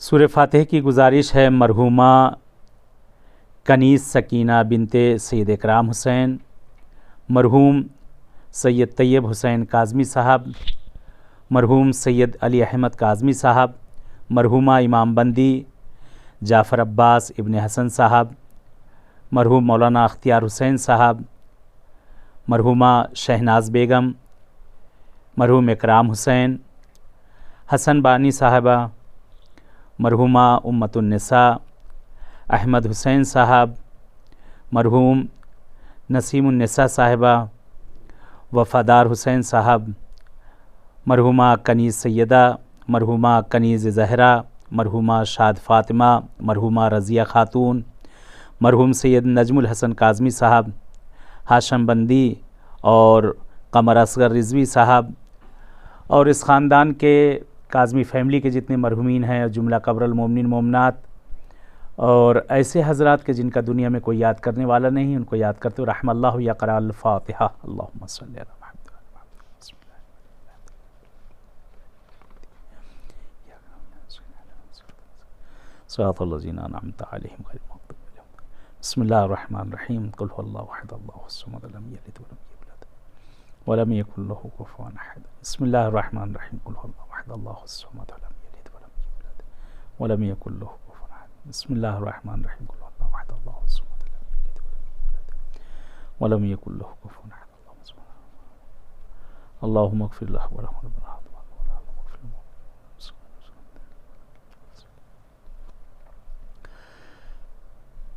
سورہ فاتح کی گزارش ہے مرحومہ کنیز سکینہ بنت سید اکرام حسین، مرحوم سید طیب حسین کاظمی صاحب، مرحوم سید علی احمد کاظمی صاحب، مرحومہ امام بندی جعفر عباس ابن حسن صاحب، مرحوم مولانا اختیار حسین صاحب، مرحومہ شہناز بیگم، مرحوم اکرام حسین، حسن بانی صاحبہ، مرحومہ امت النساء احمد حسین صاحب، مرحوم نسیم النساء صاحبہ، وفادار حسین صاحب، مرحومہ کنیز سیدہ، مرحومہ کنیز زہرا، مرحومہ شاد فاطمہ، مرحومہ رضیہ خاتون، مرحوم سید نجم الحسن کاظمی صاحب، ہاشم بندی اور قمر اصغر رضوی صاحب، اور اس خاندان کے کاظمی فیملی کے جتنے مرحومین ہیں، جملہ قبر المومنین مومنات اور ایسے حضرات کے جن کا دنیا میں کوئی یاد کرنے والا نہیں، ان کو یاد کرتے ہوئے رحم اللہ یا قرأ الفاتحہ۔ اللہم صلی علی محمد صراط الذین انعمت علیہم غیر المغضوب علیہم۔ بسم اللہ الرحمن الرحیم۔ قل هو اللہ احد اللہ الصمد لم یلد ولم یولد ولم یکن له کفوا احد۔ بسم اللہ الرحمن الرحیم۔ قل هو اللہ احد اللہ الصمد لم یلد ولم یولد ولم یکن له کفوا احد۔ بسم اللہ الرحمن الرحیم۔ قل هو اللہ احد اللہ الصمد لم یلد ولم یولد ولم یکن له کفوا احد۔ اللہم اغفر له ورحمہ ربنا۔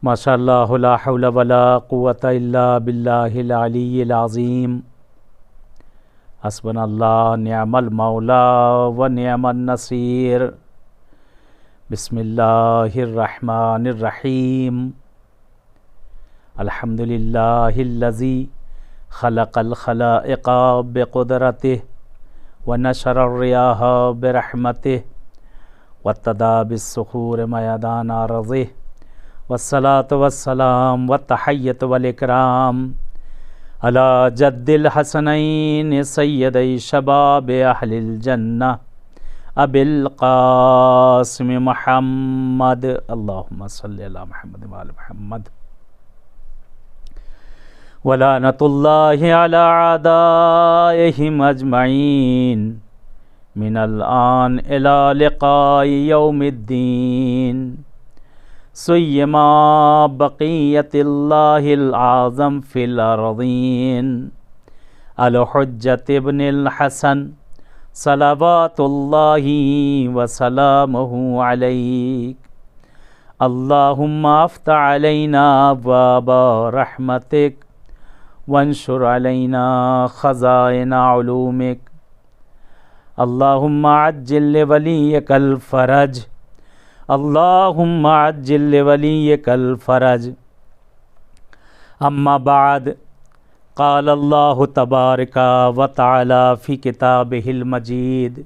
ماشاء اللہ لا حول ولا قوة الا باللہ العلی العظیم۔ حسبنا اللہ نعم المولا و نعم النصیر۔ بسم اللہ الرحمن الرحیم۔ الحمد للہ الذی خلق الخلائق بقدرتہ ونشر الریاح برحمتہ وابتدأ بالصخور میدان ارضہ والصلاة والسلام والتحیۃ والاکرام علی جد الحسنین سیدی شباب اہل الجنہ ابی القاسم محمد۔ اللہم صلی علی محمد وآل محمد۔ ولعنۃ اللہ علی اعدائہم اجمعین من الآن الی لقاء یوم الدین۔ سیما بقیت اللہ العظم فی الارضین الحجۃ ابن الحسن صلوات اللہ وسلامہ علیک۔ اللہم افتح علینا ابواب رحمتک وانشر علینا خزائن علومک۔ اللہم عجل لولیک الفرج، اللہم عجل لولیک الفرج۔ اما بعد، قال اللہ تبارک و تعالی فی کتابہ المجید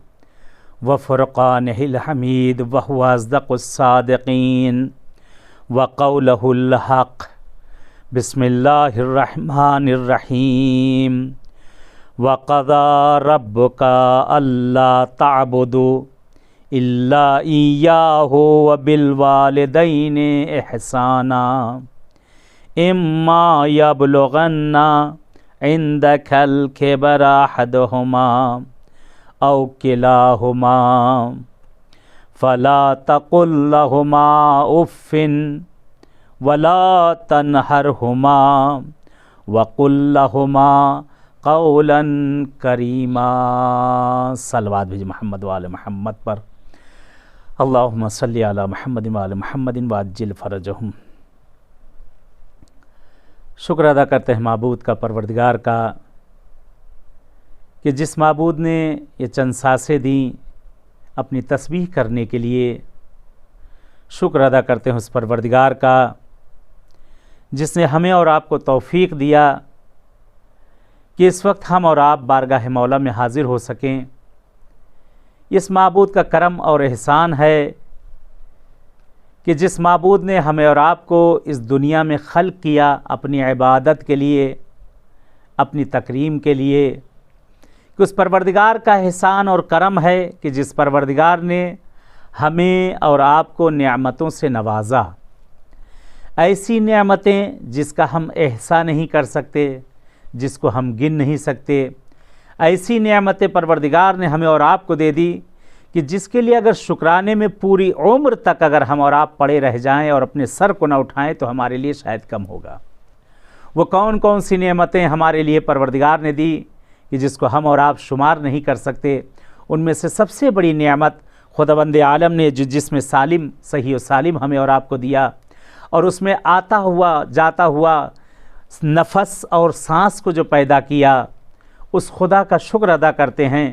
وفرقانہ الحمید وہو اصدق الصادقین وقولہ الحق۔ بسم اللہ الرحمن الرحیم۔ وقضى ربك ألا تعبدوا إلا إياه وبالوالدين إحسانا إما يبلغن عندك الكبر أحدهما أو كلاهما فلا تقل لهما أف ولا تنهرهما وقل لهما قولا کریما۔ صلوات بھیج محمد وآل محمد پر۔ اللہم صلی علی محمد وآل محمد وعجل فرجہم۔ شکر ادا کرتے ہیں معبود کا، پروردگار کا، کہ جس معبود نے یہ چند سانسیں دیں اپنی تسبیح کرنے کے لیے۔ شکر ادا کرتے ہیں اس پروردگار کا جس نے ہمیں اور آپ کو توفیق دیا کہ اس وقت ہم اور آپ بارگاہ مولا میں حاضر ہو سکیں۔ اس معبود کا کرم اور احسان ہے کہ جس معبود نے ہمیں اور آپ کو اس دنیا میں خلق کیا اپنی عبادت کے لیے، اپنی تکریم کے لیے، کہ اس پروردگار کا احسان اور کرم ہے کہ جس پروردگار نے ہمیں اور آپ کو نعمتوں سے نوازا، ایسی نعمتیں جس کا ہم احصا نہیں کر سکتے، جس کو ہم گن نہیں سکتے، ایسی نعمتیں پروردگار نے ہمیں اور آپ کو دے دی کہ جس کے لیے اگر شکرانے میں پوری عمر تک اگر ہم اور آپ پڑے رہ جائیں اور اپنے سر کو نہ اٹھائیں تو ہمارے لیے شاید کم ہوگا۔ وہ کون کون سی نعمتیں ہمارے لیے پروردگار نے دی کہ جس کو ہم اور آپ شمار نہیں کر سکتے، ان میں سے سب سے بڑی نعمت خداوند عالم نے جو جسم سالم صحیح و سالم ہمیں اور آپ کو دیا، اور اس میں آتا ہوا جاتا ہوا نفس اور سانس کو جو پیدا کیا، اس خدا کا شکر ادا کرتے ہیں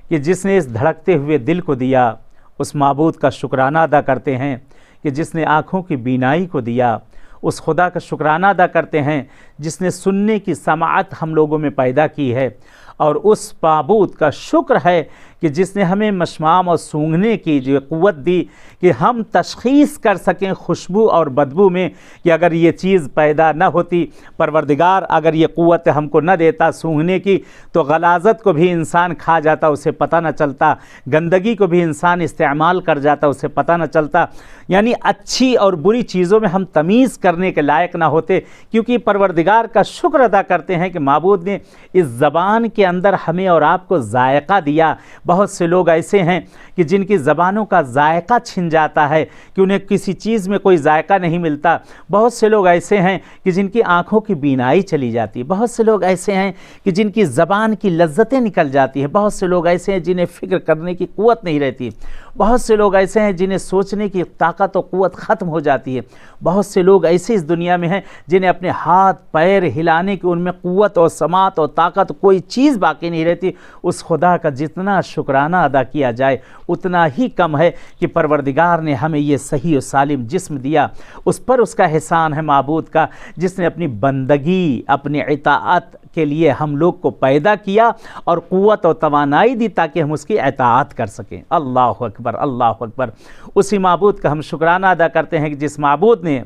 کہ جس نے اس دھڑکتے ہوئے دل کو دیا، اس معبود کا شکرانہ ادا کرتے ہیں کہ جس نے آنکھوں کی بینائی کو دیا، اس خدا کا شکرانہ ادا کرتے ہیں جس نے سننے کی سماعت ہم لوگوں میں پیدا کی ہے، اور اس معبود کا شکر ہے کہ جس نے ہمیں مشمام اور سونگھنے کی جو قوت دی کہ ہم تشخیص کر سکیں خوشبو اور بدبو میں کہ اگر یہ چیز پیدا نہ ہوتی، پروردگار اگر یہ قوت ہم کو نہ دیتا سونگھنے کی، تو غلاظت کو بھی انسان کھا جاتا، اسے پتہ نہ چلتا، گندگی کو بھی انسان استعمال کر جاتا، اسے پتہ نہ چلتا، یعنی اچھی اور بری چیزوں میں ہم تمیز کرنے کے لائق نہ ہوتے، کیونکہ پروردگار کا شکر ادا کرتے ہیں کہ معبود نے اس زبان کے اندر ہمیں اور آپ کو ذائقہ دیا۔ بہت سے لوگ ایسے ہیں کہ جن کی زبانوں کا ذائقہ چھن جاتا ہے کہ انہیں کسی چیز میں کوئی ذائقہ نہیں ملتا۔ بہت سے لوگ ایسے ہیں کہ جن کی آنکھوں کی بینائی چلی جاتی ہے۔ بہت سے لوگ ایسے ہیں کہ جن کی زبان کی لذتیں نکل جاتی ہیں۔ بہت سے لوگ ایسے ہیں جنہیں فکر کرنے کی قوت نہیں رہتی۔ بہت سے لوگ ایسے ہیں جنہیں سوچنے کی طاقت و قوت ختم ہو جاتی ہے۔ بہت سے لوگ ایسے اس دنیا میں ہیں جنہیں اپنے ہاتھ پیر ہلانے کی ان میں قوت اور سماعت اور طاقت کوئی چیز باقی نہیں رہتی۔ اس خدا کا جتنا شکرانہ ادا کیا جائے اتنا ہی کم ہے کہ پروردگار نے ہمیں یہ صحیح و سالم جسم دیا، اس پر اس کا احسان ہے معبود کا، جس نے اپنی بندگی اپنی اطاعت کے لیے ہم لوگ کو پیدا کیا اور قوت و توانائی دی تاکہ ہم اس کی اطاعت کر سکیں۔ اللہ اکبر، اللہ اکبر۔ اسی معبود کا ہم شکرانہ ادا کرتے ہیں کہ جس معبود نے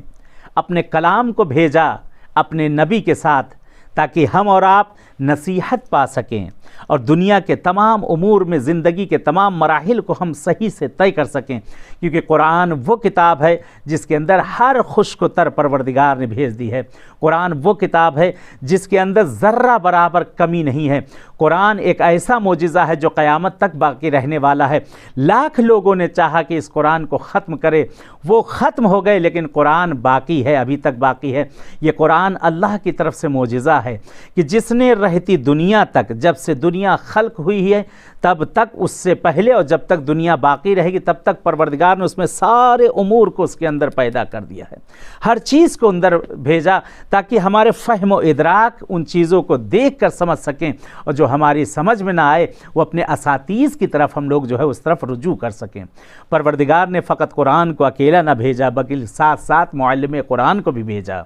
اپنے کلام کو بھیجا اپنے نبی کے ساتھ تاکہ ہم اور آپ نصیحت پا سکیں اور دنیا کے تمام امور میں زندگی کے تمام مراحل کو ہم صحیح سے طے کر سکیں، کیونکہ قرآن وہ کتاب ہے جس کے اندر ہر خشک و تر پروردگار نے بھیج دی ہے۔ قرآن وہ کتاب ہے جس کے اندر ذرہ برابر کمی نہیں ہے۔ قرآن ایک ایسا معجزہ ہے جو قیامت تک باقی رہنے والا ہے۔ لاکھ لوگوں نے چاہا کہ اس قرآن کو ختم کرے، وہ ختم ہو گئے، لیکن قرآن باقی ہے، ابھی تک باقی ہے۔ یہ قرآن اللہ کی طرف سے معجزہ ہے کہ جس نے رہتی دنیا تک، جب سے دنیا خلق ہوئی ہے تب تک، اس سے پہلے اور جب تک دنیا باقی رہے گی تب تک پروردگار نے اس میں سارے امور کو اس کے اندر پیدا کر دیا ہے، ہر چیز کو اندر بھیجا تاکہ ہمارے فہم و ادراک ان چیزوں کو دیکھ کر سمجھ سکیں، اور جو ہماری سمجھ میں نہ آئے وہ اپنے اساتذ کی طرف ہم لوگ جو ہے اس طرف رجوع کر سکیں۔ پروردگار نے فقط قرآن کو اکیلا نہ بھیجا بلکہ ساتھ ساتھ معلم قرآن کو بھی بھیجا۔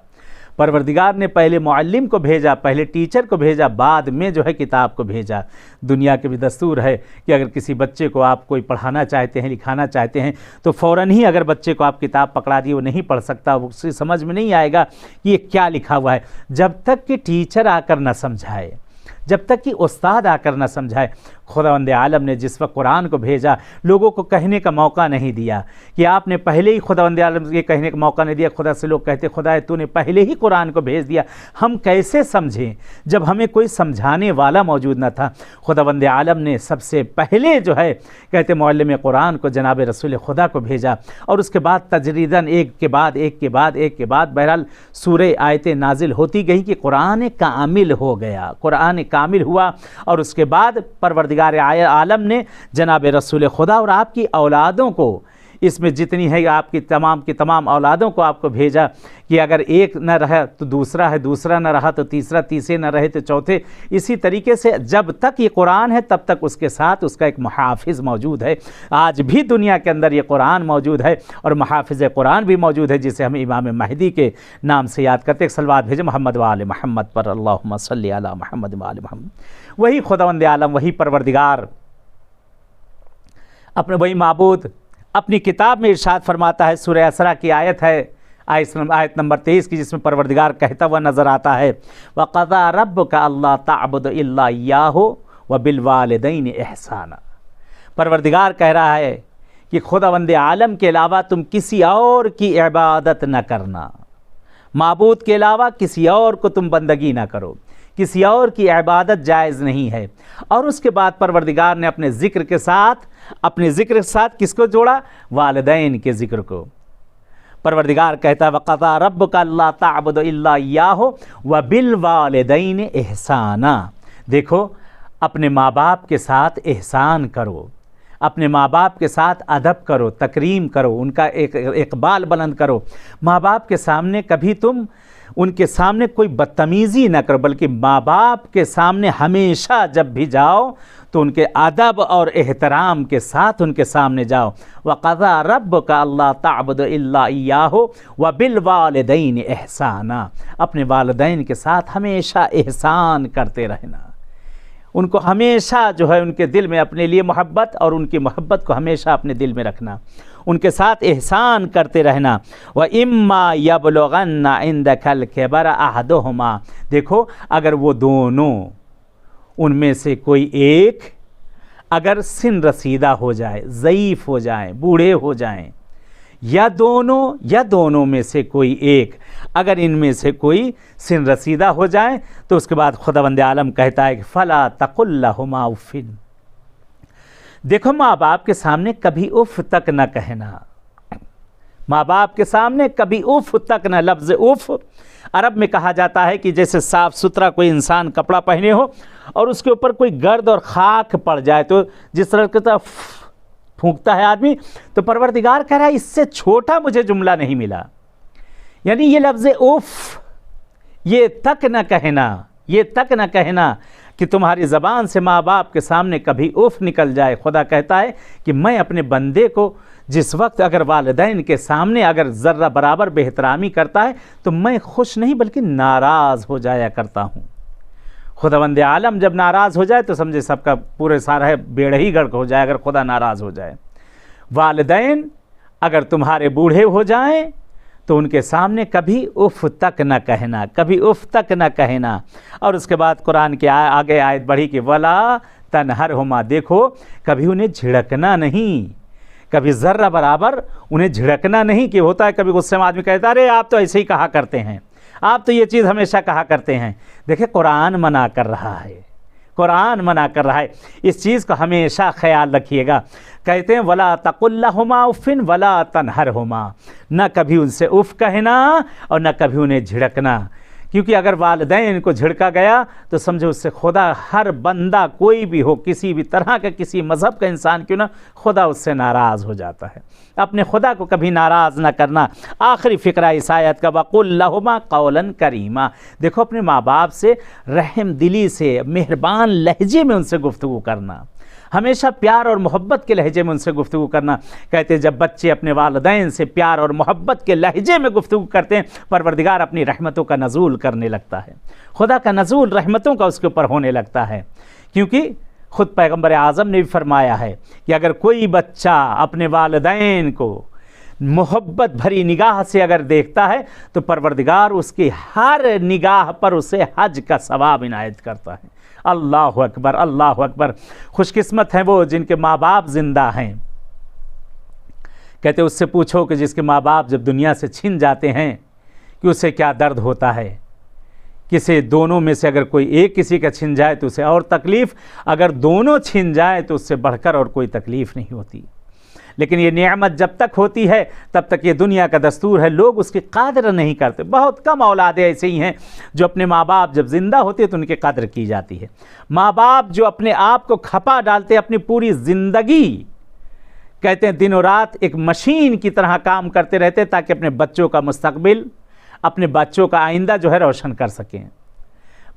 پروردگار نے پہلے معلم کو بھیجا، پہلے ٹیچر کو بھیجا، بعد میں جو ہے کتاب کو بھیجا۔ دنیا کے بھی دستور ہے کہ اگر کسی بچے کو آپ کوئی پڑھانا چاہتے ہیں، لکھانا چاہتے ہیں، تو فوراً ہی اگر بچے کو آپ کتاب پکڑا دی وہ نہیں پڑھ سکتا، وہ اسے سمجھ میں نہیں آئے گا کہ یہ کیا لکھا ہوا ہے جب تک کہ ٹیچر آ کر نہ سمجھائے، جب تک کہ استاد آ کر نہ سمجھائے۔ خداوند عالم نے جس وقت قرآن کو بھیجا لوگوں کو کہنے کا موقع نہیں دیا کہ آپ نے پہلے ہی، خداوند عالم یہ کہنے کا موقع نہیں دیا۔ خدا سے لوگ کہتے خدا تو نے پہلے ہی قرآن کو بھیج دیا، ہم کیسے سمجھیں جب ہمیں کوئی سمجھانے والا موجود نہ تھا۔ خداوند عالم نے سب سے پہلے جو ہے کہتے معلم قرآن کو جناب رسول خدا کو بھیجا، اور اس کے بعد تجریداً ایک کے بعد ایک کے بعد ایک کے بعد بہرحال سورہ آیتیں نازل ہوتی گئی کہ قرآن کامل ہو گیا، قرآن کامل ہوا، اور اس کے بعد پروردگار عالم نے جناب رسول خدا اور آپ کی اولادوں کو، اس میں جتنی ہے آپ کی تمام اولادوں کو آپ کو بھیجا کہ اگر ایک نہ رہا تو دوسرا ہے، دوسرا نہ رہا تو تیسرا، تیسرے نہ رہے تو چوتھے۔ اسی طریقے سے جب تک یہ قرآن ہے تب تک اس کے ساتھ اس کا ایک محافظ موجود ہے۔ آج بھی دنیا کے اندر یہ قرآن موجود ہے اور محافظ قرآن بھی موجود ہے، جسے ہم امام مہدی کے نام سے یاد کرتے ہیں۔ ایک صلوات بھیجیں محمد و آل محمد پر، اللہم صلی علی محمد و آل محمد۔ وہی خداوند عالم، وہی پروردگار، اپنے وہی معبود اپنی کتاب میں ارشاد فرماتا ہے، سورہ اسراء کی آیت ہے، آیت نمبر 23 کی، جس میں پروردگار کہتا ہوا نظر آتا ہے وَقَضَىٰ رَبُّكَ أَلَّا تَعْبُدَ إِلَّا إِيَّاهُ وَبِالْوَالِدَيْنِ إِحْسَانًا۔ پروردگار کہہ رہا ہے کہ خداوند عالم کے علاوہ تم کسی اور کی عبادت نہ کرنا، معبود کے علاوہ کسی اور کو تم بندگی نہ کرو، کسی اور کی عبادت جائز نہیں ہے۔ اور اس کے بعد پروردگار نے اپنے ذکر کے ساتھ کس کو جوڑا؟ والدین کے ذکر کو۔ پروردگار کہتا ہے وَقَضَىٰ رَبُّكَ أَلَّا تَعْبُدُوا إِلَّا إِيَّاهُ وَبِالْوَالِدَيْنِ إِحْسَانًا۔ دیکھو، اپنے ماں باپ کے ساتھ احسان کرو، اپنے ماں باپ کے ساتھ ادب کرو، تکریم کرو، ان کا اقبال بلند کرو۔ ماں باپ کے سامنے کبھی تم ان کے سامنے کوئی بدتمیزی نہ کرو، بلکہ ماں باپ کے سامنے ہمیشہ جب بھی جاؤ تو ان کے ادب اور احترام کے ساتھ ان کے سامنے جاؤ۔ وَقَضَىٰ رَبُّكَ أَلَّا تَعْبُدُوا إِلَّا إِيَّاهُ وَبِالْوَالِدَيْنِ إِحْسَانًا۔ اپنے والدین کے ساتھ ہمیشہ احسان کرتے رہنا، ان کو ہمیشہ جو ہے ان کے دل میں اپنے لیے محبت اور ان کی محبت کو ہمیشہ اپنے دل میں رکھنا، ان کے ساتھ احسان کرتے رہنا۔ وَإِمَّا يَبْلُغَنَّ عِندَكَ الْكِبَرَ أَحَدُهُمَا۔ دیکھو، اگر وہ دونوں ان میں سے کوئی ایک اگر سن رسیدہ ہو جائے، ضعیف ہو جائیں، بوڑھے ہو جائیں، یا دونوں میں سے کوئی ایک اگر ان میں سے کوئی سن رسیدہ ہو جائیں، تو اس کے بعد خداوند عالم کہتا ہے کہ فَلَا تَقُل لَّهُمَا اُفٍّ۔ دیکھو، ماں باپ کے سامنے کبھی اف تک نہ کہنا، ماں باپ کے سامنے کبھی اف تک نہ۔ لفظ اف عرب میں کہا جاتا ہے کہ جیسے صاف ستھرا کوئی انسان کپڑا پہنے ہو اور اس کے اوپر کوئی گرد اور خاک پڑ جائے تو جس طرح کی پھونکتا ہے آدمی، تو پروردگار کہہ رہا ہے اس سے چھوٹا مجھے جملہ نہیں ملا۔ یعنی یہ لفظ اف، یہ تک نہ کہنا کہ تمہاری زبان سے ماں باپ کے سامنے کبھی اف نکل جائے۔ خدا کہتا ہے کہ میں اپنے بندے کو جس وقت اگر والدین کے سامنے اگر ذرہ برابر بے احترامی کرتا ہے تو میں خوش نہیں بلکہ ناراض ہو جایا کرتا ہوں۔ خداوند عالم جب ناراض ہو جائے تو سمجھے سب کا پورے سارا ہے بیڑ ہی گرک ہو جائے اگر خدا ناراض ہو جائے۔ والدین اگر تمہارے بوڑھے ہو جائیں تو ان کے سامنے کبھی اف تک نہ کہنا۔ اور اس کے بعد قرآن کے آگے آیت بڑھی کہ وَلَا تَنْهَرْهُمَا۔ دیکھو، کبھی انہیں جھڑکنا نہیں، کبھی ذرہ برابر انہیں جھڑکنا نہیں۔ کہ ہوتا ہے کبھی غصے میں آدمی کہتا ہے ارے آپ تو ایسے ہی کہا کرتے ہیں، آپ تو یہ چیز ہمیشہ کہا کرتے ہیں۔ دیکھیں، قرآن منع کر رہا ہے، اس چیز کو ہمیشہ خیال رکھیے گا۔ کہتے ہیں وَلَا تَقُل لَّهُمَا اُفٍّ وَلَا تَنْهَرْهُمَا، نہ کبھی ان سے اف کہنا اور نہ کبھی انہیں جھڑکنا، کیونکہ اگر والدین کو جھڑکا گیا تو سمجھو اس سے خدا، ہر بندہ کوئی بھی ہو، کسی بھی طرح کا، کسی مذہب کا انسان کیوں نہ، خدا اس سے ناراض ہو جاتا ہے۔ اپنے خدا کو کبھی ناراض نہ کرنا۔ آخری فقرہ اس آیت کا وَقُل لَّهُمَا قَوْلًا كَرِيمًا۔ دیکھو، اپنے ماں باپ سے رحم دلی سے، مہربان لہجے میں ان سے گفتگو کرنا، ہمیشہ پیار اور محبت کے لہجے میں ان سے گفتگو کرنا۔ کہتے ہیں جب بچے اپنے والدین سے پیار اور محبت کے لہجے میں گفتگو کرتے ہیں، پروردگار اپنی رحمتوں کا نزول کرنے لگتا ہے، خدا کا نزول رحمتوں کا اس کے اوپر ہونے لگتا ہے۔ کیونکہ خود پیغمبر اعظم نے بھی فرمایا ہے کہ اگر کوئی بچہ اپنے والدین کو محبت بھری نگاہ سے اگر دیکھتا ہے تو پروردگار اس کی ہر نگاہ پر اسے حج کا ثواب عنایت کرتا ہے۔ اللہ اکبر، اللہ اکبر۔ خوش قسمت ہیں وہ جن کے ماں باپ زندہ ہیں۔ کہتے اس سے پوچھو کہ جس کے ماں باپ جب دنیا سے چھن جاتے ہیں کہ اسے کیا درد ہوتا ہے۔ کسی دونوں میں سے اگر کوئی ایک کسی کا چھن جائے تو اسے اور تکلیف، اگر دونوں چھن جائے تو اس سے بڑھ کر اور کوئی تکلیف نہیں ہوتی۔ لیکن یہ نعمت جب تک ہوتی ہے تب تک یہ دنیا کا دستور ہے، لوگ اس کی قدر نہیں کرتے۔ بہت کم اولادیں ایسے ہی ہیں جو اپنے ماں باپ جب زندہ ہوتے ہیں تو ان کی قدر کی جاتی ہے۔ ماں باپ جو اپنے آپ کو کھپا ڈالتے، اپنی پوری زندگی کہتے ہیں دن و رات ایک مشین کی طرح کام کرتے رہتے تاکہ اپنے بچوں کا مستقبل، اپنے بچوں کا آئندہ جو ہے روشن کر سکیں۔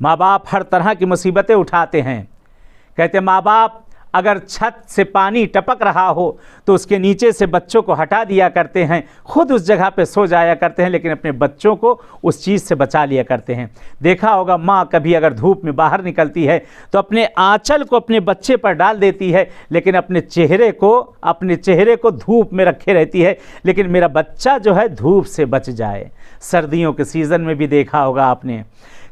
ماں باپ ہر طرح کی مصیبتیں اٹھاتے ہیں۔ کہتے ہیں ماں باپ اگر چھت سے پانی ٹپک رہا ہو تو اس کے نیچے سے بچوں کو ہٹا دیا کرتے ہیں، خود اس جگہ پہ سو جایا کرتے ہیں، لیکن اپنے بچوں کو اس چیز سے بچا لیا کرتے ہیں۔ دیکھا ہوگا ماں کبھی اگر دھوپ میں باہر نکلتی ہے تو اپنے آنچل کو اپنے بچے پر ڈال دیتی ہے، لیکن اپنے چہرے کو دھوپ میں رکھے رہتی ہے، لیکن میرا بچہ جو ہے دھوپ سے بچ جائے۔ سردیوں کے سیزن میں بھی دیکھا ہوگا آپ نے،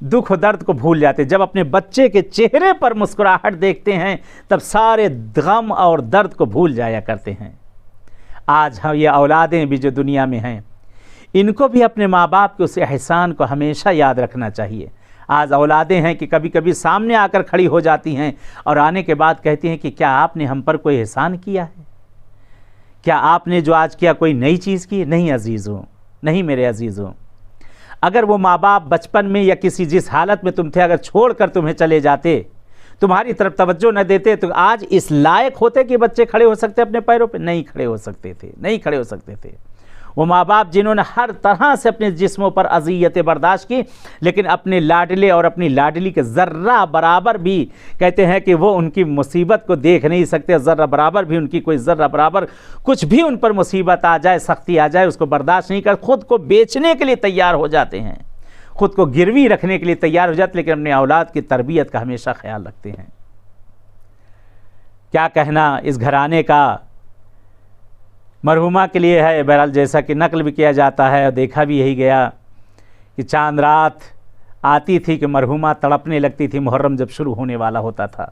دکھ و درد کو بھول جاتے ہیں۔ جب اپنے بچے کے چہرے پر مسکراہٹ دیکھتے ہیں تب سارے غم اور درد کو بھول جایا کرتے ہیں۔ آج ہم یہ اولادیں بھی جو دنیا میں ہیں، ان کو بھی اپنے ماں باپ کے اس احسان کو ہمیشہ یاد رکھنا چاہیے۔ آج اولادیں ہیں کہ کبھی کبھی سامنے آ کر کھڑی ہو جاتی ہیں اور آنے کے بعد کہتی ہیں کہ کیا آپ نے ہم پر کوئی احسان کیا ہے؟ کیا آپ نے جو آج کیا کوئی نئی چیز کی؟ نہیں عزیزوں، نہیں میرے عزیزوں۔ اگر وہ ماں باپ بچپن میں یا کسی جس حالت میں تم تھے اگر چھوڑ کر تمہیں چلے جاتے، تمہاری طرف توجہ نہ دیتے، تو آج اس لائق ہوتے کہ بچے کھڑے ہو سکتے اپنے پیروں پہ؟ نہیں کھڑے ہو سکتے تھے، نہیں کھڑے ہو سکتے تھے۔ وہ ماں باپ جنہوں نے ہر طرح سے اپنے جسموں پر اذیتیں برداشت کی، لیکن اپنے لاڈلے اور اپنی لاڈلی کے ذرہ برابر بھی کہتے ہیں کہ وہ ان کی مصیبت کو دیکھ نہیں سکتے، ذرہ برابر بھی ان کی کوئی ذرہ برابر کچھ بھی ان پر مصیبت آ جائے، سختی آ جائے، اس کو برداشت نہیں کر، خود کو بیچنے کے لیے تیار ہو جاتے ہیں، خود کو گروی رکھنے کے لیے تیار ہو جاتے، لیکن اپنے اولاد کی تربیت کا ہمیشہ خیال رکھتے ہیں۔ کیا کہنا اس گھرانے کا مرحومہ کے لیے ہے، بہرحال جیسا کہ نقل بھی کیا جاتا ہے اور دیکھا بھی یہی گیا کہ چاند رات آتی تھی کہ مرحومہ تڑپنے لگتی تھی محرم جب شروع ہونے والا ہوتا تھا۔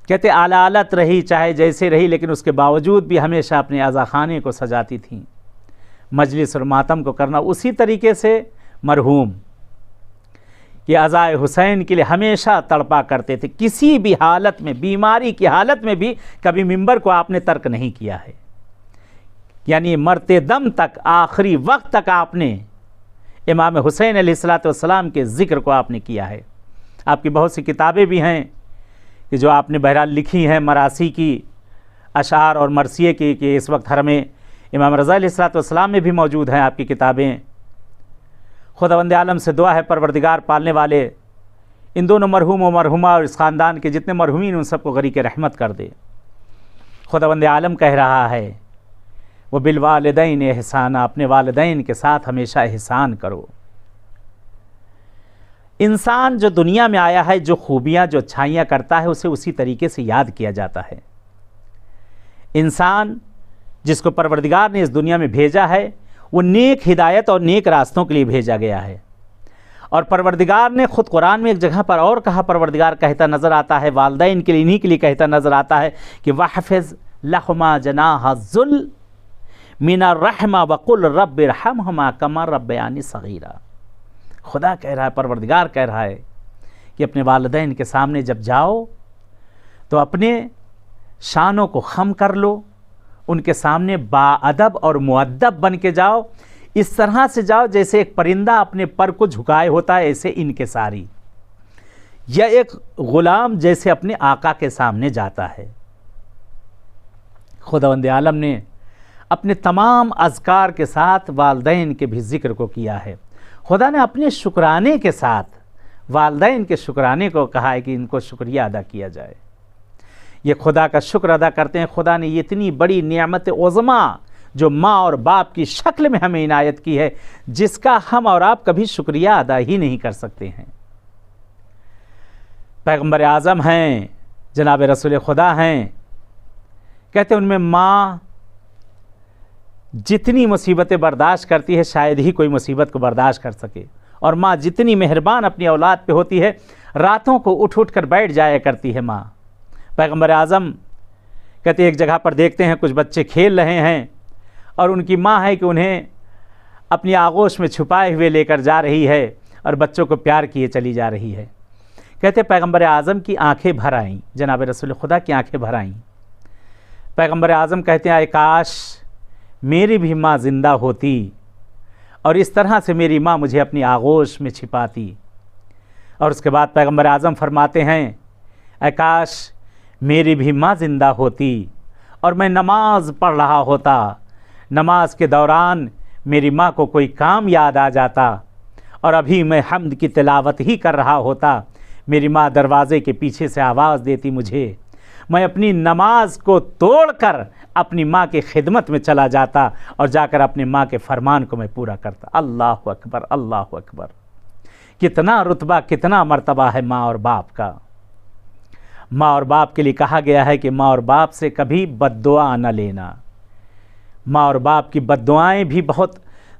کہتے آلالت رہی چاہے جیسے رہی، لیکن اس کے باوجود بھی ہمیشہ اپنے عزاخانے کو سجاتی تھیں، مجلس اور ماتم کو کرنا اسی طریقے سے مرحوم کہ عزائے حسین کے لیے ہمیشہ تڑپا کرتے تھے، کسی بھی حالت میں، بیماری کی حالت میں بھی کبھی منبر کو آپ نے ترک نہیں کیا ہے، یعنی مرتے دم تک، آخری وقت تک آپ نے امام حسین علیہ السلام کے ذکر کو آپ نے کیا ہے۔ آپ کی بہت سی کتابیں بھی ہیں کہ جو آپ نے بہرحال لکھی ہیں، مراسی کی، اشعار اور مرثیے کی، کہ اس وقت حرم امام رضا علیہ السلام میں بھی موجود ہیں آپ کی کتابیں۔ خداوند عالم سے دعا ہے پروردگار پالنے والے ان دونوں مرحوم و مرحومہ اور اس خاندان کے جتنے مرحومین ان سب کو غریق رحمت کر دے۔ خداوند عالم کہہ رہا ہے وہ بالوالدین احسانا، اپنے والدین کے ساتھ ہمیشہ احسان کرو۔ انسان جو دنیا میں آیا ہے، جو خوبیاں جو اچھائیاں کرتا ہے، اسے اسی طریقے سے یاد کیا جاتا ہے۔ انسان جس کو پروردگار نے اس دنیا میں بھیجا ہے وہ نیک ہدایت اور نیک راستوں کے لیے بھیجا گیا ہے، اور پروردگار نے خود قرآن میں ایک جگہ پر اور کہا، پروردگار کہتا نظر آتا ہے والدین کے لیے، انہی کے لیے کہتا نظر آتا ہے کہ وَحْفِظْ لَهُمَا جَنَاحَ الذُّلِّ مِنَ الرَّحْمَةِ وَقُلْ رَبِّ ارْحَمْهُمَا كَمَا رَبَّيَانِي صَغِيرًا۔ خدا کہہ رہا ہے، پروردگار کہہ رہا ہے کہ اپنے والدین کے سامنے جب جاؤ تو اپنے شانوں کو خم کر لو، ان کے سامنے باادب اور مؤدب بن کے جاؤ، اس طرح سے جاؤ جیسے ایک پرندہ اپنے پر کو جھکائے ہوتا ہے، ایسے ان کے ساری، یا ایک غلام جیسے اپنے آقا کے سامنے جاتا ہے۔ خداوند عالم نے اپنے تمام اذکار کے ساتھ والدین کے بھی ذکر کو کیا ہے۔ خدا نے اپنے شکرانے کے ساتھ والدین کے شکرانے کو کہا ہے کہ ان کو شکریہ ادا کیا جائے، یہ خدا کا شکر ادا کرتے ہیں۔ خدا نے یہ اتنی بڑی نعمت عظمیٰ جو ماں اور باپ کی شکل میں ہمیں عنایت کی ہے، جس کا ہم اور آپ کبھی شکریہ ادا ہی نہیں کر سکتے ہیں۔ پیغمبر اعظم ہیں، جناب رسول خدا ہیں، کہتے ہیں ان میں ماں جتنی مصیبتیں برداشت کرتی ہے شاید ہی کوئی مصیبت کو برداشت کر سکے، اور ماں جتنی مہربان اپنی اولاد پہ ہوتی ہے، راتوں کو اٹھ اٹھ کر بیٹھ جایا کرتی ہے ماں۔ پیغمبر اعظم کہتے ایک جگہ پر دیکھتے ہیں کچھ بچے کھیل رہے ہیں، اور ان کی ماں ہے کہ انہیں اپنی آغوش میں چھپائے ہوئے لے کر جا رہی ہے اور بچوں کو پیار کیے چلی جا رہی ہے۔ کہتے پیغمبر اعظم کی آنکھیں بھر آئیں، جناب رسول خدا کی آنکھیں بھر آئیں۔ پیغمبر اعظم کہتے ہیں اے کاش میری بھی ماں زندہ ہوتی اور اس طرح سے میری ماں مجھے اپنی آغوش میں چھپاتی۔ اور اس کے بعد پیغمبر اعظم فرماتے ہیں اے کاش میری بھی ماں زندہ ہوتی اور میں نماز پڑھ رہا ہوتا، نماز کے دوران میری ماں کو کوئی کام یاد آ جاتا اور ابھی میں حمد کی تلاوت ہی کر رہا ہوتا، میری ماں دروازے کے پیچھے سے آواز دیتی مجھے، میں اپنی نماز کو توڑ کر اپنی ماں کی خدمت میں چلا جاتا اور جا کر اپنی ماں کے فرمان کو میں پورا کرتا۔ اللہ اکبر، اللہ اکبر، کتنا رتبہ، کتنا مرتبہ ہے ماں اور باپ کا۔ ماں اور باپ کے لیے کہا گیا ہے کہ ماں اور باپ سے کبھی بد دعا نہ لینا۔ ماں اور باپ کی بد دعائیں بھی بہت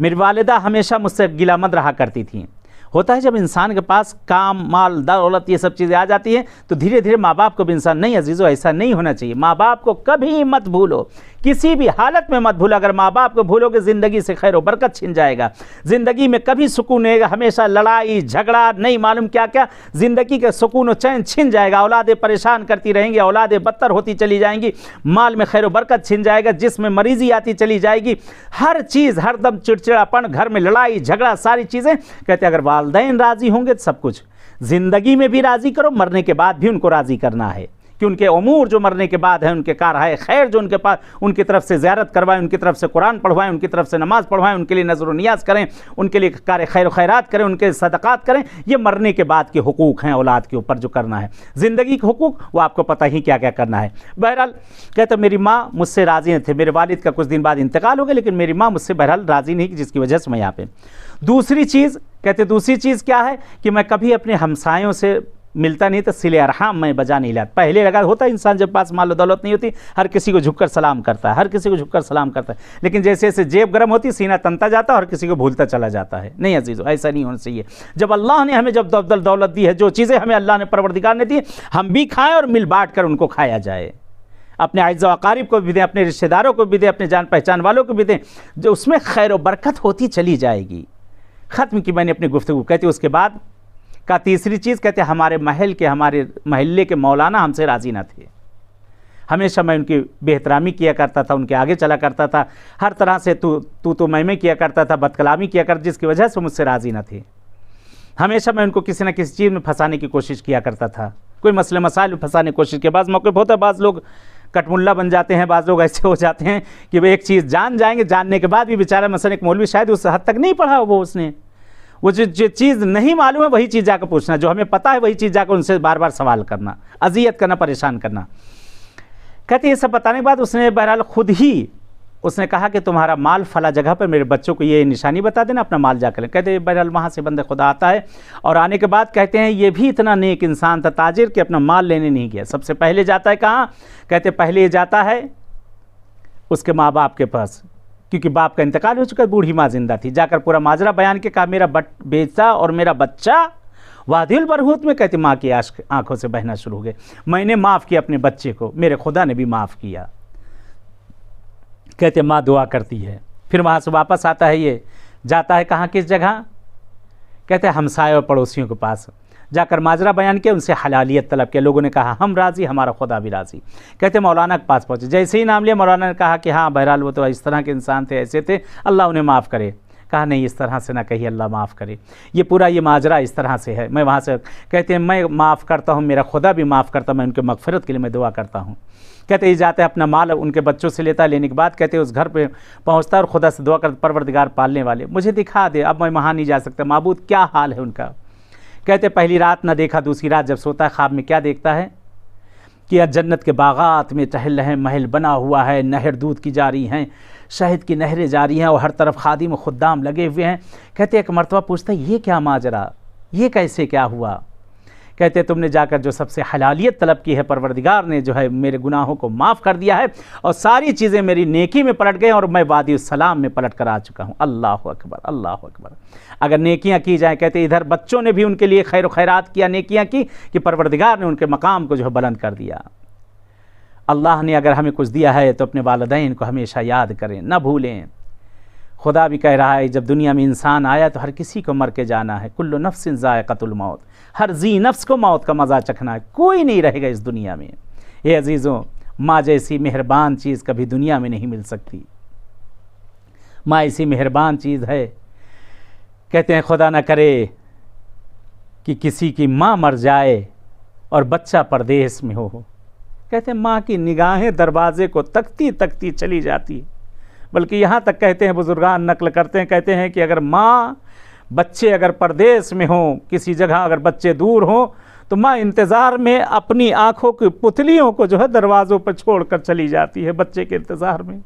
میری والدہ ہمیشہ مجھ سے گلامند رہا کرتی تھیں۔ ہوتا ہے جب انسان کے پاس کام، مال، دولت، یہ سب چیزیں آ جاتی ہیں تو دھیرے دھیرے ماں باپ کو بھی انسان، نہیں عزیزو ایسا نہیں ہونا چاہیے، ماں باپ کو کبھی مت بھولو، کسی بھی حالت میں مت بھولو۔ اگر ماں باپ کو بھولو گے زندگی سے خیر و برکت چھن جائے گا، زندگی میں کبھی سکون نہیں گا، ہمیشہ لڑائی جھگڑا، نہیں معلوم کیا کیا، زندگی کا سکون و چین چھن جائے گا، اولادیں پریشان کرتی رہیں گی، اولادیں بدتر ہوتی چلی جائیں گی، مال میں خیر و برکت چھن جائے گا، جسم میں مریضی آتی چلی جائے گی، ہر چیز ہر دم چڑچڑاپن، گھر میں لڑائی جھگڑا، ساری چیزیں۔ کہتے اگر والدین راضی ہوں گے تو سب کچھ، زندگی میں بھی راضی کرو، مرنے کے بعد بھی ان کو راضی کرنا ہے کہ ان کے امور جو مرنے کے بعد ہیں، ان کے کارہائے خیر جو ان کے پاس، ان کی طرف سے زیارت کروائیں، ان کی طرف سے قرآن پڑھوائیں، ان کی طرف سے نماز پڑھوائیں، ان کے لیے نظر و نیاز کریں، ان کے لیے کار خیر و خیرات کریں، ان کے صدقات کریں۔ یہ مرنے کے بعد کے حقوق ہیں اولاد کے اوپر جو کرنا ہے۔ زندگی کے حقوق وہ آپ کو پتہ ہی کیا کیا کرنا ہے۔ بہرحال کہتے میری ماں مجھ سے راضی نہیں تھے، میرے والد کا کچھ دن بعد انتقال ہو گیا، لیکن میری ماں مجھ سے بہرحال راضی نہیں، جس کی وجہ سے میں یہاں پہ۔ دوسری چیز کیا ہے کہ میں کبھی اپنے ہمسایوں سے ملتا نہیں تھا، صلہ ارحام میں بجا نہیں لاتا۔ پہلے لگا ہوتا ہے انسان جب پاس مال و دولت نہیں ہوتی ہر کسی کو جھک کر سلام کرتا ہے، ہر کسی کو جھک کر سلام کرتا ہے، لیکن جیسے جیسے جیب گرم ہوتی سینہ تنتا جاتا ہے اور کسی کو بھولتا چلا جاتا ہے۔ نہیں عزیزو ایسا نہیں ہونا چاہیے۔ جب اللہ نے ہمیں جب دولت دی ہے، جو چیزیں ہمیں اللہ نے پروردگار نے دی، ہم بھی کھائیں اور مل بانٹ کر ان کو کھایا جائے، اپنے اعزاء و اقارب کو بھی دیں، اپنے رشتہ داروں کو بھی دیں، اپنے جان پہچان والوں کو بھی دیں، جو اس میں خیر و برکت ہوتی چلی جائے گی۔ ختم کی میں نے اپنی گفتگو۔ کہتے اس کے بعد کا تیسری چیز، کہتے ہمارے محلے کے مولانا ہم سے راضی نہ تھے، ہمیشہ میں ان کی بے احترامی کیا کرتا تھا، ان کے آگے چلا کرتا تھا، ہر طرح سے تو میں کیا کرتا تھا، بد کلامی کیا کرتا، جس کی وجہ سے مجھ سے راضی نہ تھے۔ ہمیشہ میں ان کو کسی نہ کسی چیز میں پھنسانے کی کوشش کیا کرتا تھا، کوئی مسئلے مسائل میں پھنسانے کی کوشش کی۔ بعض موقع پہ ہوتا ہے بعض لوگ کٹ ملا بن جاتے ہیں، بعض لوگ ایسے ہو جاتے ہیں کہ وہ ایک چیز جان جائیں گے، جاننے کے بعد بھی بیچارہ مثلا ایک مولوی شاید اس حد تک نہیں پڑھا وہ جو چیز نہیں معلوم ہے وہی چیز جا کر پوچھنا، جو ہمیں پتہ ہے وہی چیز جا کر ان سے بار بار سوال کرنا، اذیت کرنا، پریشان کرنا۔ کہتے یہ سب بتانے کے بعد اس نے بہرحال خود ہی اس نے کہا کہ تمہارا مال فلاں جگہ پر میرے بچوں کو یہ نشانی بتا دینا، اپنا مال جا کر لیں۔ کہتے بہرحال وہاں سے بندہ خدا آتا ہے، اور آنے کے بعد کہتے ہیں یہ بھی اتنا نیک انسان تھا تاجر کہ اپنا مال لینے نہیں گیا، سب سے پہلے جاتا ہے کہاں؟ کہتے پہلے یہ جاتا ہے اس کے ماں باپ کے پاس، کیونکہ باپ کا انتقال ہو چکا، بوڑھی ماں زندہ تھی، جا کر پورا ماجرا بیان کے کہا میرا بیٹا اور میرا بچہ وادی البرہوت میں، کہتے ماں کی آنکھوں سے بہنا شروع ہو گئے، میں نے معاف کیا اپنے بچے کو، میرے خدا نے بھی معاف کیا۔ کہتے ماں دعا کرتی ہے، پھر وہاں سے واپس آتا ہے، یہ جاتا ہے کہاں، کس جگہ؟ کہتے ہمسائے اور پڑوسیوں کے پاس جا کر ماجرا بیان کیا، ان سے حلالیت طلب کیا، لوگوں نے کہا ہم راضی، ہمارا خدا بھی راضی۔ کہتے مولانا کے پاس پہنچے، جیسے ہی نام لیا مولانا نے کہا کہ ہاں بہرحال وہ تو اس طرح کے انسان تھے، ایسے تھے، اللہ انہیں معاف کرے۔ کہا نہیں اس طرح سے نہ کہیے اللہ معاف کرے، یہ پورا یہ ماجرا اس طرح سے ہے۔ میں وہاں سے کہتے ہیں میں معاف کرتا ہوں، میرا خدا بھی معاف کرتا، میں ان کے مغفرت کے لیے میں دعا کرتا ہوں۔ کہتے یہ جاتا ہے اپنا مال ان کے بچوں سے لیتا ہے، لینے کے بعد کہتے اس گھر پہ پہنچتا ہے اور خدا سے دعا کرتا پروردگار پالنے والے مجھے دکھا دے، اب میں وہاں نہیں جا سکتا، معبود کیا حال ہے ان کا۔ کہتے پہلی رات نہ دیکھا، دوسری رات جب سوتا ہے خواب میں کیا دیکھتا ہے کہ جنت کے باغات میں ٹہل رہے ہیں، محل بنا ہوا ہے، نہر دودھ کی جاری ہیں، شہد کی نہریں جاری ہیں، اور ہر طرف خادم و خدام لگے ہوئے ہیں۔ کہتے ایک مرتبہ پوچھتا ہے یہ کیا ماجرا، یہ کیسے کیا ہوا؟ کہتے تم نے جا کر جو سب سے حلالیت طلب کی ہے، پروردگار نے جو ہے میرے گناہوں کو معاف کر دیا ہے، اور ساری چیزیں میری نیکی میں پلٹ گئیں، اور میں وادی السلام میں پلٹ کر آ چکا ہوں۔ اللہ اکبر، اللہ اکبر۔ اگر نیکیاں کی جائیں، کہتے ادھر بچوں نے بھی ان کے لیے خیر و خیرات کیا، نیکیاں کی کہ پروردگار نے ان کے مقام کو جو ہے بلند کر دیا۔ اللہ نے اگر ہمیں کچھ دیا ہے تو اپنے والدین کو ہمیشہ یاد کریں، نہ بھولیں۔ خدا بھی کہہ رہا ہے جب دنیا میں انسان آیا تو ہر کسی کو مر کے جانا ہے، کل نفس ذائقۃ الموت، ہر ذی نفس کو موت کا مزہ چکھنا ہے، کوئی نہیں رہے گا اس دنیا میں۔ اے عزیزوں، ماں جیسی مہربان چیز کبھی دنیا میں نہیں مل سکتی، ماں ایسی مہربان چیز ہے۔ کہتے ہیں خدا نہ کرے کہ کسی کی ماں مر جائے اور بچہ پردیس میں ہو۔ کہتے ہیں ماں کی نگاہیں دروازے کو تکتی تکتی چلی جاتی، بلکہ یہاں تک کہتے ہیں بزرگان نقل کرتے ہیں، کہتے ہیں کہ اگر ماں بچے اگر پردیس میں ہوں، کسی جگہ اگر بچے دور ہوں، تو ماں انتظار میں اپنی آنکھوں کی پتلیوں کو جو ہے دروازوں پر چھوڑ کر چلی جاتی ہے بچے کے انتظار میں۔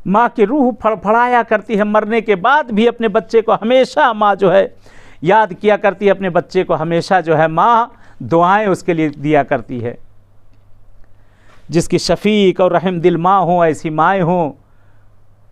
ماں کی روح پھڑپھڑایا کرتی ہے، مرنے کے بعد بھی اپنے بچے کو ہمیشہ ماں جو ہے یاد کیا کرتی ہے، اپنے بچے کو ہمیشہ جو ہے ماں دعائیں اس کے لیے دیا کرتی ہے۔ جس کی شفیق اور رحم دل ماں ہوں، ایسی مائیں ہوں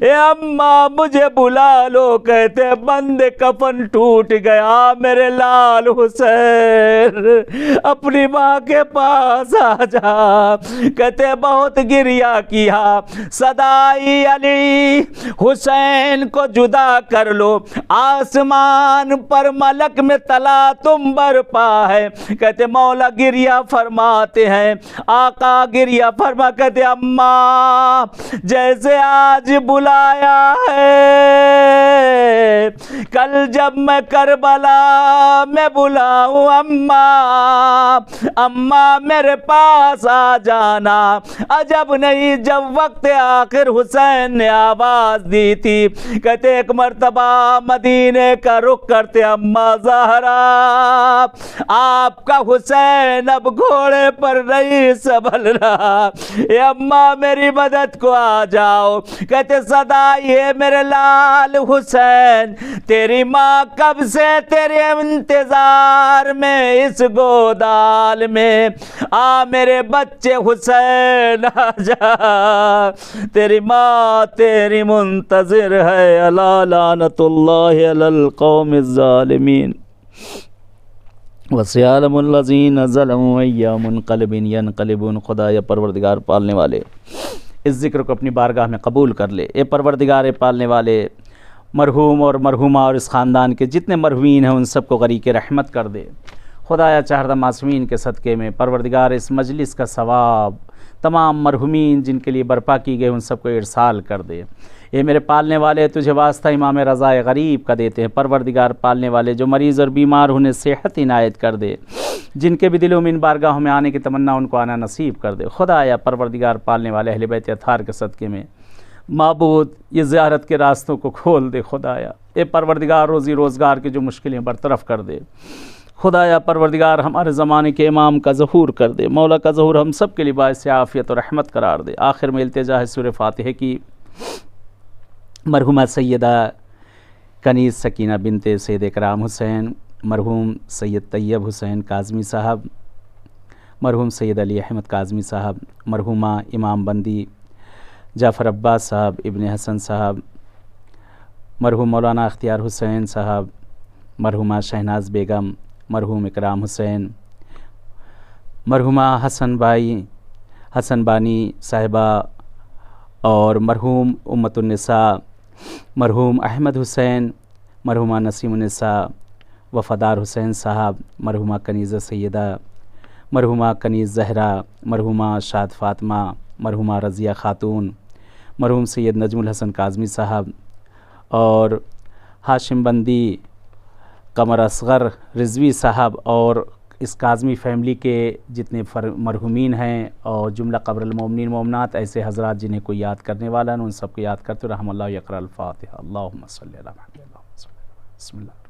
اے اماں مجھے بلا لو، کہتے بند کفن ٹوٹ گیا میرے لال حسین، اپنی ماں کے پاس آ جا۔ کہتے بہت گریا کیا، صدائی علی حسین کو جدا کر لو، آسمان پر ملک میں تلا تم برپا ہے۔ کہتے مولا گریا فرماتے ہیں، آقا گریا فرما، کہتے اماں جیسے آج بلایا ہے، کل جب میں کربلا میں بلاؤں اماں، اماں میرے پاس آ جانا۔ عجب نہیں جب وقت آخر حسین نے آواز دی تھی، کہتے ایک مرتبہ مدینے کا رخ کرتے، اماں زہرا آپ کا حسین اب گھوڑے پر نہیں سنبھل رہا، اے اماں میری مدد کو آ جاؤ۔ کہتے صدائی ہے میرے لال حسین، تیری ماں کب سے تیرے انتظار میں اس گودال میں، آ میرے بچے حسین آ جا، تیری ماں تیری منتظر ہے، الا لعنت اللہ علی القوم الظالمین، وسیعلم الذین ظلموا ایّ منقلب ینقلبون۔ خدایا پروردگار پالنے والے اس ذکر کو اپنی بارگاہ میں قبول کر لے۔ اے پروردگار پالنے والے، مرحوم اور مرحومہ اور اس خاندان کے جتنے مرحومین ہیں ان سب کو غریق رحمت کر دے۔ خدایا چہردہ معصومین کے صدقے میں پروردگار اس مجلس کا ثواب تمام مرحومین جن کے لیے برپا کی گئے ان سب کو ارسال کر دے۔ اے میرے پالنے والے، تجھے واسطہ امام رضا غریب کا دیتے ہیں، پروردگار پالنے والے جو مریض اور بیمار انہیں صحت عنایت کر دے، جن کے بھی دلوں میں ان بارگاہوں میں آنے کی تمنا ان کو آنا نصیب کر دے۔ خدایا پروردگار پالنے والے اہل بیت اطہار کے صدقے میں معبود یہ زیارت کے راستوں کو کھول دے۔ خدایا اے پروردگار روزی روزگار کی جو مشکلیں برطرف کر دے۔ خدایا پروردگار ہمارے زمانے کے امام کا ظہور کر دے، مولا کا ظہور ہم سب کے لیے باعث عافیت و رحمت قرار دے۔ آخر میں التجا ہے سورہ فاتحہ کی، مرحومہ سیدہ کنیز سکینہ بنت سید اکرام حسین، مرحوم سید طیب حسین کاظمی صاحب، مرحوم سید علی احمد کاظمی صاحب، مرحومہ امام بندی جعفر عباس صاحب ابن حسن صاحب، مرحوم مولانا اختیار حسین صاحب، مرحومہ شہناز بیگم، مرحوم اکرام حسین، مرحومہ حسن بانی صاحبہ، اور مرحوم امت النساء، مرحوم احمد حسین، مرحومہ نسیم النساء، وفادار حسین صاحب، مرحومہ کنیزہ سیدہ، مرحومہ کنیز زہرا، مرحومہ شاد فاطمہ، مرحومہ رضیہ خاتون، مرحوم سید نجم الحسن کاظمی صاحب، اور ہاشم بندی، قمر اصغر رضوی صاحب، اور اس کاظمی فیملی کے جتنے مرحومین ہیں اور جملہ قبر المومنین مومنات، ایسے حضرات جنہیں کوئی یاد کرنے والا ہے ان سب کو یاد کرتے رحم اللہ یقرأ الفاتحہ۔ اللہم صلی علی محمد، بسم اللہ۔